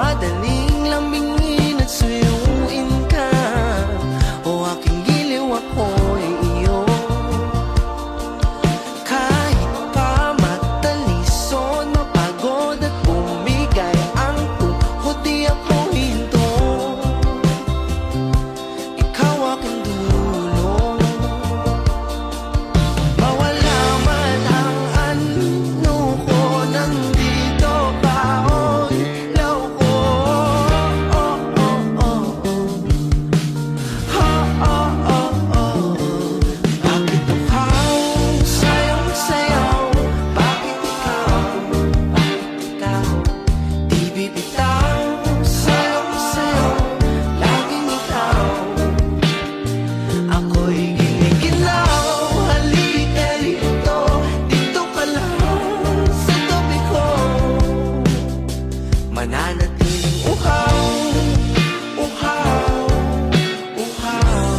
madaling lambingin at suyuin ka. O aking giliw, ako'y iyo. Kahit pa matalison, mapagod at bumigay ang tuhod, di ako hinto. Ikaw aking dulong. Mawala man ang ano ko, nandito pa o ilaw ko. Oh, oh, oh, oh. Ha, oh, oh, oh. Bakit uhaw sayong sayaw? Bakit ikaw? Di bibitaw sayong sayaw, laging ikaw. Ako'y giniginaw, halika rito, dito ka lang sa tabi ko. Mananatiling uhaw, uhaw, uhaw.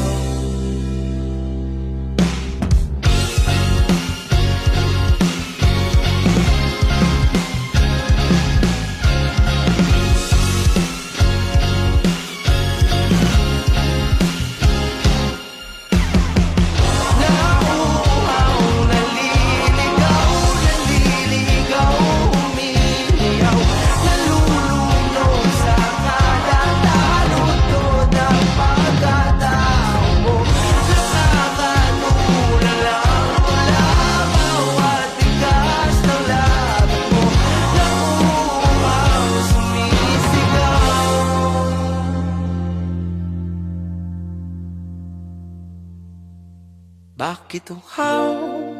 Nauuhaw, naliligaw, naliligaw, umiiyaw, nalulunod sa kalalutod ang pagkatao mo. Nakakatulala mula bawat tigas ng labi mo. Nauuhaw, sumisigaw. Bakit uhaw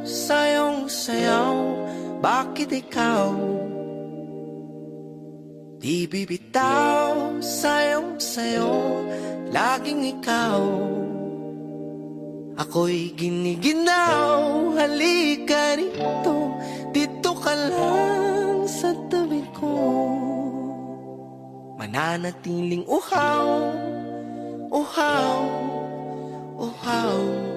sayong sayaw? Bakit ikaw? Di bibitaw sayong sayo, laging ikaw. Ako'y giniginaw, halika rito, dito ka lang sa tabi ko. Mananatiling uhaw, uhaw, uhaw.